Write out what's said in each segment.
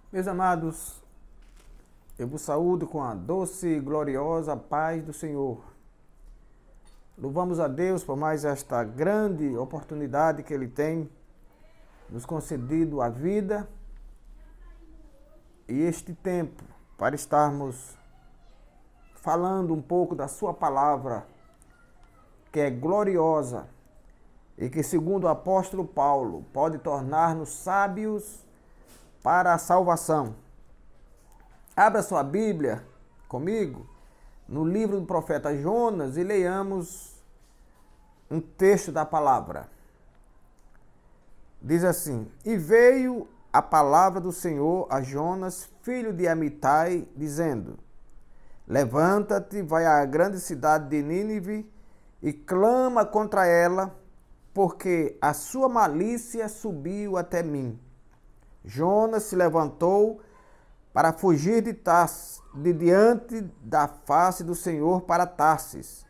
Meus amados, eu vos saúdo com a doce e gloriosa paz do Senhor. Louvamos a Deus por mais esta grande oportunidade que Ele tem nos concedido a vida e este tempo para estarmos falando um pouco da Sua palavra, que é gloriosa e que, segundo o apóstolo Paulo, pode tornar-nos sábios para a salvação. Abra sua Bíblia comigo no livro do profeta Jonas e leiamos um texto da palavra. Diz assim: E veio a palavra do Senhor a Jonas, filho de Amitai, dizendo: Levanta-te, vai à grande cidade de Nínive e clama contra ela, porque a sua malícia subiu até mim. Jonas se levantou para fugir de diante da face do Senhor para Tarsis.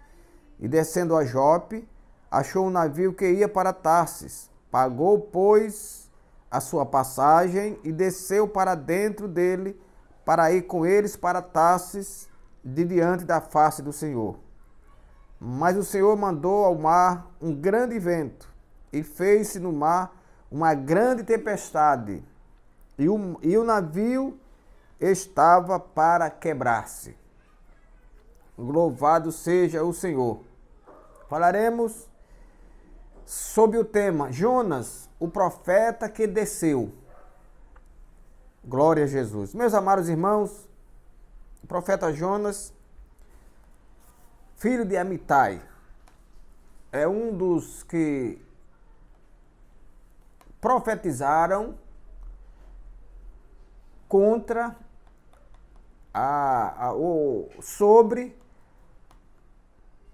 E descendo a Jope, achou um navio que ia para Tarsis. Pagou, pois, a sua passagem e desceu para dentro dele para ir com eles para Tarsis, de diante da face do Senhor. Mas o Senhor mandou ao mar um grande vento e fez-se no mar uma grande tempestade. E o navio estava para quebrar-se. Louvado seja o Senhor. Falaremos sobre o tema Jonas, o profeta que desceu. Glória a Jesus. Meus amados irmãos, o profeta Jonas, filho de Amitai, é um dos que profetizaram contra sobre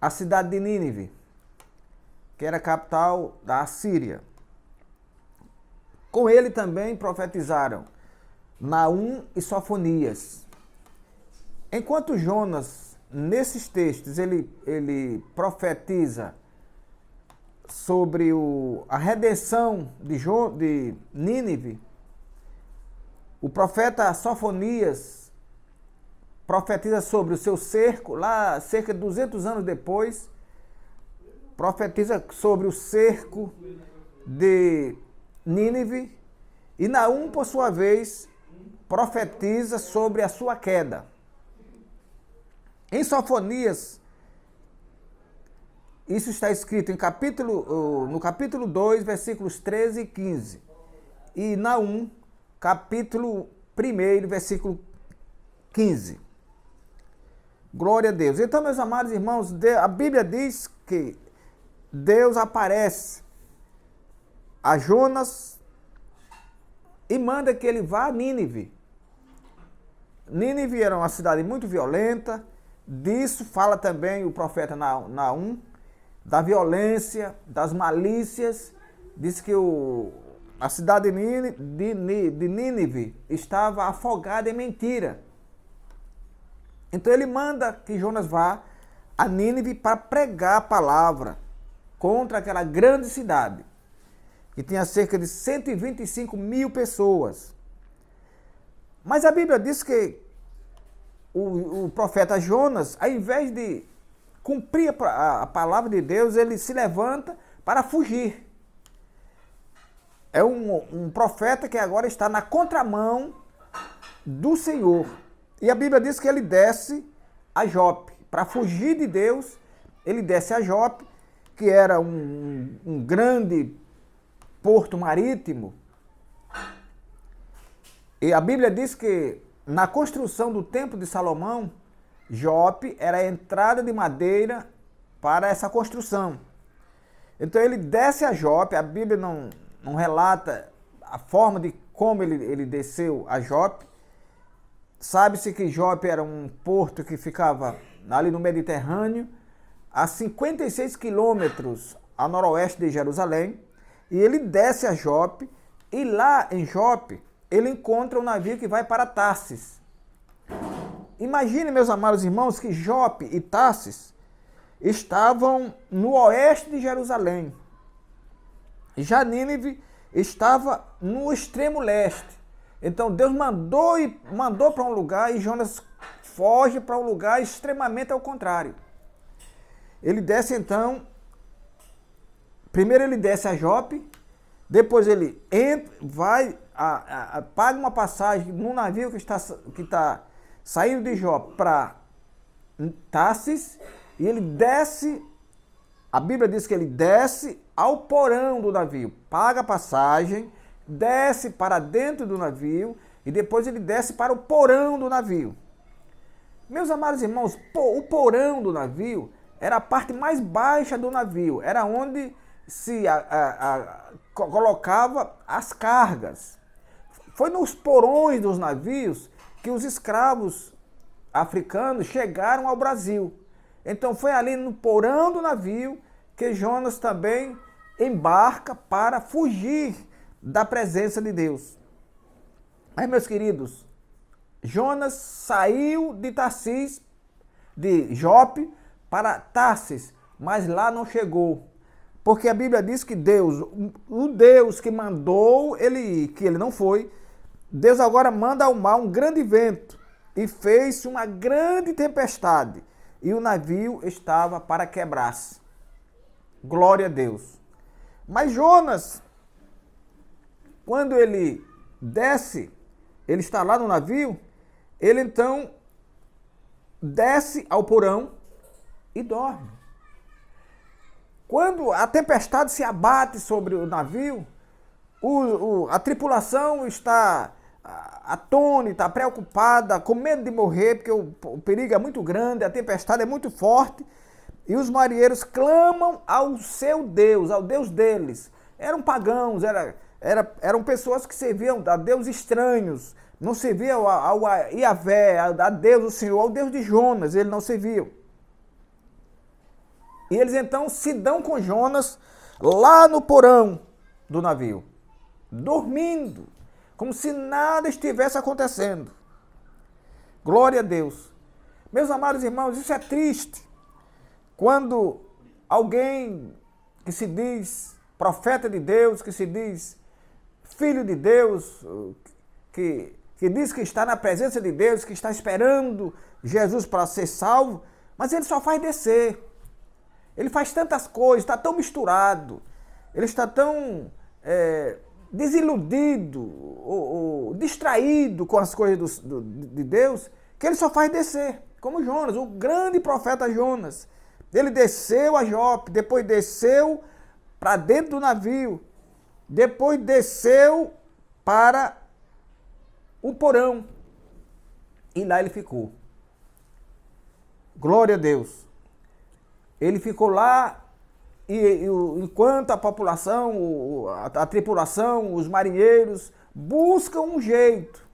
a cidade de Nínive, que era a capital da Assíria. Com ele também profetizaram Naum e Sofonias. Enquanto Jonas, nesses textos, ele profetiza sobre a redenção de Nínive, o profeta Sofonias profetiza sobre o seu cerco, lá cerca de 200 anos depois, profetiza sobre o cerco de Nínive, e Naum, por sua vez, profetiza sobre a sua queda. Em Sofonias, isso está escrito no capítulo 2, versículos 13 e 15. E Naum, capítulo 1, versículo 15. Glória a Deus. Então, meus amados irmãos, a Bíblia diz que Deus aparece a Jonas e manda que ele vá a Nínive. Nínive era uma cidade muito violenta. Disso fala também o profeta Naum, da violência, das malícias. Diz que a cidade de Nínive estava afogada em mentira. Então ele manda que Jonas vá a Nínive para pregar a palavra contra aquela grande cidade, que tinha cerca de 125 mil pessoas. Mas a Bíblia diz que o profeta Jonas, ao invés de cumprir a palavra de Deus, ele se levanta para fugir. É um profeta que agora está na contramão do Senhor. E a Bíblia diz que ele desce a Jope. Para fugir de Deus, ele desce a Jope, que era um grande porto marítimo. E a Bíblia diz que na construção do Templo de Salomão, Jope era a entrada de madeira para essa construção. Então ele desce a Jope. A Bíblia não relata a forma de como ele desceu a Jope. Sabe-se que Jope era um porto que ficava ali no Mediterrâneo, a 56 quilômetros a noroeste de Jerusalém. E ele desce a Jope, e lá em Jope ele encontra um navio que vai para Tarsis. Imagine, meus amados irmãos, que Jope e Tarsis estavam no oeste de Jerusalém. Já Nínive estava no extremo leste. Então Deus mandou para um lugar e Jonas foge para um lugar extremamente ao contrário. Ele desce então, primeiro ele desce a Jope, depois ele entra, vai, paga uma passagem num navio que está saindo de Jope para Tarsis, e ele desce, a Bíblia diz que ele desce ao porão do navio, paga a passagem, desce para dentro do navio e depois ele desce para o porão do navio. Meus amados irmãos, o porão do navio era a parte mais baixa do navio, era onde se colocava as cargas. Foi nos porões dos navios que os escravos africanos chegaram ao Brasil. Então foi ali no porão do navio que Jonas também embarca para fugir da presença de Deus. Aí, meus queridos, Jonas saiu de Tarsis, de Jope, para Tarsis, mas lá não chegou. Porque a Bíblia diz que Deus, o Deus que mandou ele ir, que ele não foi, Deus agora manda ao mar um grande vento e fez uma grande tempestade. E o navio estava para quebrar-se. Glória a Deus. Mas Jonas, quando ele desce, ele está lá no navio, ele então desce ao porão e dorme. Quando a tempestade se abate sobre o navio, a tripulação está atônita, preocupada, com medo de morrer, porque o perigo é muito grande, a tempestade é muito forte, e os marinheiros clamam ao seu Deus, ao Deus deles. Eram pagãos, eram pessoas que serviam a deuses estranhos, não serviam ao Iavé, a Deus, o Senhor, ao Deus de Jonas, eles não serviam. E eles então se dão com Jonas lá no porão do navio, dormindo, como se nada estivesse acontecendo. Glória a Deus. Meus amados irmãos, isso é triste. Quando alguém que se diz profeta de Deus, que se diz filho de Deus, que diz que está na presença de Deus, que está esperando Jesus para ser salvo, mas ele só faz descer. Ele faz tantas coisas, está tão misturado, ele está tão desiludido, ou distraído com as coisas de Deus, que ele só faz descer, como Jonas, o grande profeta Jonas. Ele desceu a Jope, depois desceu para dentro do navio, depois desceu para o porão, e lá ele ficou. Glória a Deus. Ele ficou lá e enquanto a população, a tripulação, os marinheiros buscam um jeito.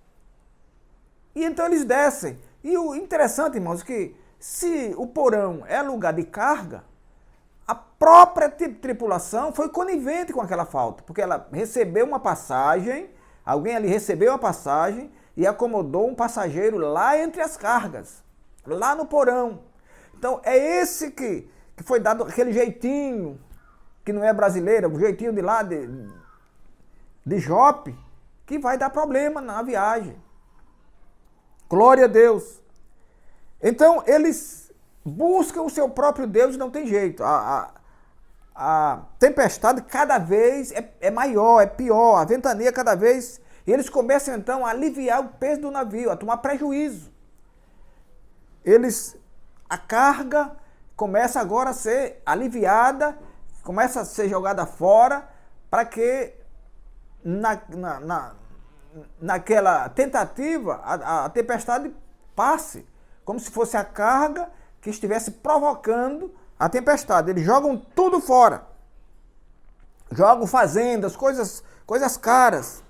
E então eles descem. E o interessante, irmãos, é que se o porão é lugar de carga, a própria tripulação foi conivente com aquela falta, porque ela recebeu uma passagem, alguém ali recebeu a passagem e acomodou um passageiro lá entre as cargas, lá no porão. Então é esse que foi dado aquele jeitinho, que não é brasileiro, o jeitinho de lá de Jope, que vai dar problema na viagem. Glória a Deus. Então eles buscam o seu próprio Deus e não tem jeito. A tempestade cada vez é maior, é pior, a ventania cada vez... E eles começam então a aliviar o peso do navio, a tomar prejuízo. A carga começa agora a ser aliviada, começa a ser jogada fora, para que naquela tentativa a tempestade passe, como se fosse a carga que estivesse provocando a tempestade. Eles jogam tudo fora, jogam fazendas, coisas caras.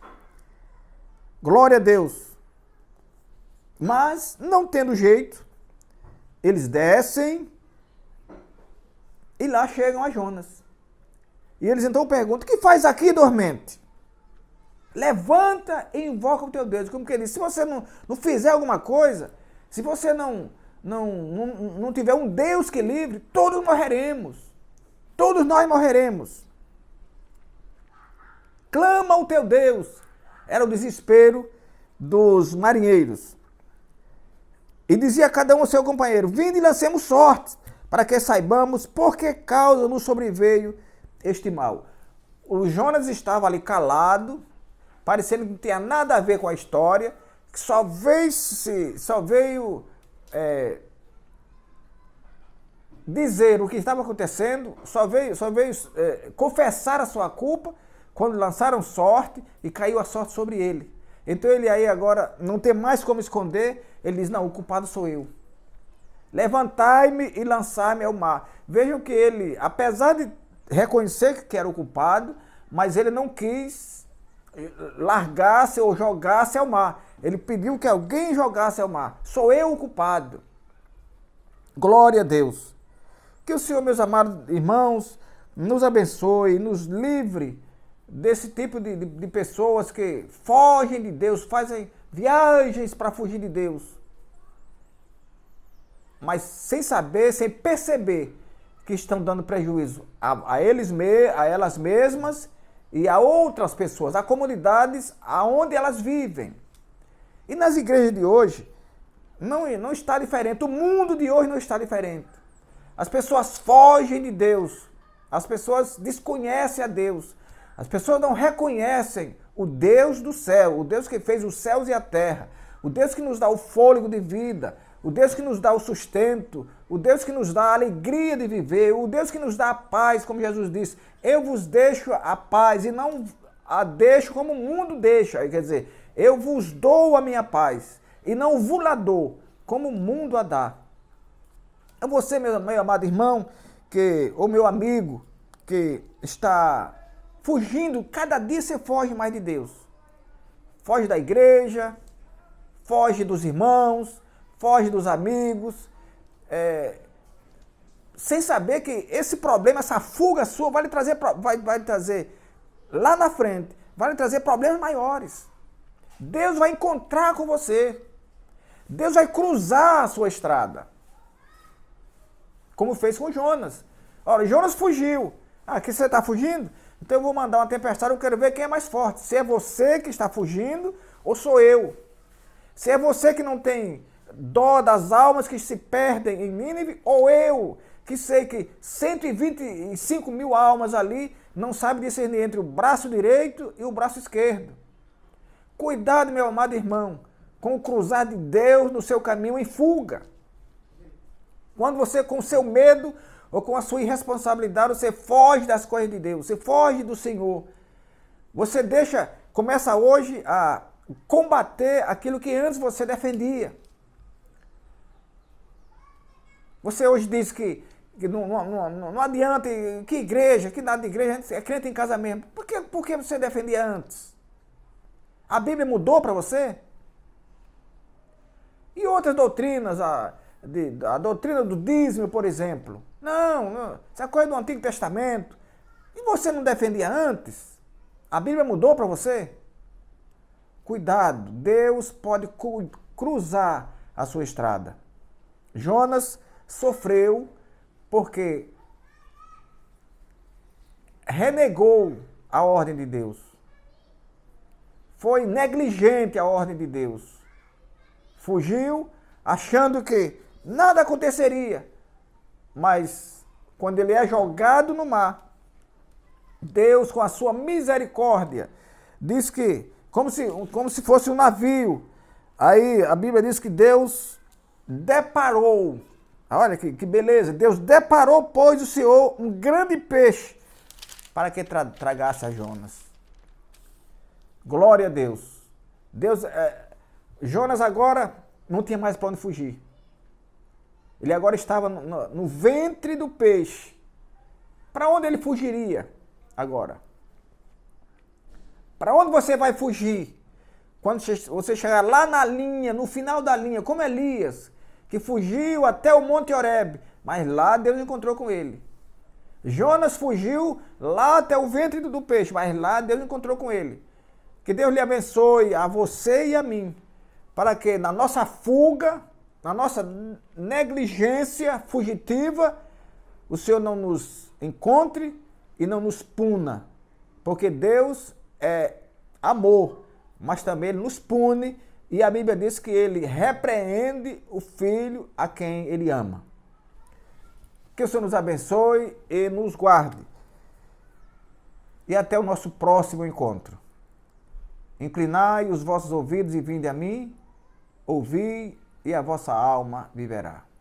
Glória a Deus. Mas, não tendo jeito, eles descem e lá chegam a Jonas. E eles então perguntam: o que faz aqui, dormente? Levanta e invoca o teu Deus. Como que ele diz? Se você não fizer alguma coisa, se você não tiver um Deus que livre, todos morreremos. Todos nós morreremos. Clama ao teu Deus. Era o desespero dos marinheiros. E dizia a cada um ao seu companheiro: vinde e lancemos sortes, para que saibamos por que causa nos sobreveio este mal. O Jonas estava ali calado, parecendo que não tinha nada a ver com a história, que só veio dizer o que estava acontecendo, só veio confessar a sua culpa quando lançaram sorte e caiu a sorte sobre ele. Então ele aí agora não tem mais como esconder, ele diz: não, o culpado sou eu. Levantai-me e lançai-me ao mar. Vejam que ele, apesar de reconhecer que era o culpado, mas ele não quis largar-se ou jogar-se ao mar. Ele pediu que alguém jogasse ao mar. Sou eu o culpado. Glória a Deus. Que o Senhor, meus amados irmãos, nos abençoe, nos livre desse tipo de pessoas que fogem de Deus, fazem viagens para fugir de Deus, mas sem saber, sem perceber que estão dando prejuízo a elas mesmas e a outras pessoas, a comunidades aonde elas vivem. E nas igrejas de hoje não está diferente, o mundo de hoje não está diferente. As pessoas fogem de Deus, as pessoas desconhecem a Deus, as pessoas não reconhecem o Deus do céu, o Deus que fez os céus e a terra, o Deus que nos dá o fôlego de vida, o Deus que nos dá o sustento, o Deus que nos dá a alegria de viver, o Deus que nos dá a paz, como Jesus disse: eu vos deixo a paz e não a deixo como o mundo deixa. Quer dizer, eu vos dou a minha paz e não vos la dou como o mundo a dá. É você, meu amado irmão, ou meu amigo, que está fugindo, cada dia você foge mais de Deus. Foge da igreja, foge dos irmãos, foge dos amigos, sem saber que esse problema, essa fuga sua vai lhe trazer lá na frente, vai lhe trazer problemas maiores. Deus vai encontrar com você. Deus vai cruzar a sua estrada. Como fez com Jonas. Olha, Jonas fugiu. Aqui você está fugindo? Então eu vou mandar uma tempestade, eu quero ver quem é mais forte. Se é você que está fugindo ou sou eu. Se é você que não tem dó das almas que se perdem em Nínive, ou eu, que sei que 125 mil almas ali não sabe discernir entre o braço direito e o braço esquerdo. Cuidado, meu amado irmão, com o cruzar de Deus no seu caminho em fuga. Quando você, com o seu medo ou com a sua irresponsabilidade, você foge das coisas de Deus, você foge do Senhor. Você começa hoje a combater aquilo que antes você defendia. Você hoje diz que não adianta, que igreja, que nada de igreja, é crente em casa mesmo. Por que você defendia antes? A Bíblia mudou para você? E outras doutrinas, a doutrina do dízimo, por exemplo. Não, isso é coisa do Antigo Testamento. E você não defendia antes? A Bíblia mudou para você? Cuidado, Deus pode cruzar a sua estrada. Jonas sofreu porque renegou a ordem de Deus. Foi negligente a ordem de Deus. Fugiu achando que nada aconteceria. Mas quando ele é jogado no mar, Deus, com a sua misericórdia, diz que, como se fosse um navio, aí a Bíblia diz que Deus deparou, olha que beleza, Deus deparou, pois, o Senhor um grande peixe para que tragasse a Jonas. Glória a Deus. Jonas agora não tinha mais para onde fugir. Ele agora estava no ventre do peixe. Para onde ele fugiria agora? Para onde você vai fugir? Quando você chegar lá na linha, no final da linha, como Elias, que fugiu até o Monte Horebe, mas lá Deus encontrou com ele. Jonas fugiu lá até o ventre do peixe, mas lá Deus encontrou com ele. Que Deus lhe abençoe a você e a mim, para que na nossa fuga, na nossa negligência fugitiva, o Senhor não nos encontre e não nos puna. Porque Deus é amor, mas também Ele nos pune E a Bíblia diz que ele repreende o filho a quem ele ama. Que o Senhor nos abençoe e nos guarde. E até o nosso próximo encontro. Inclinai os vossos ouvidos e vinde a mim, ouvi e a vossa alma viverá.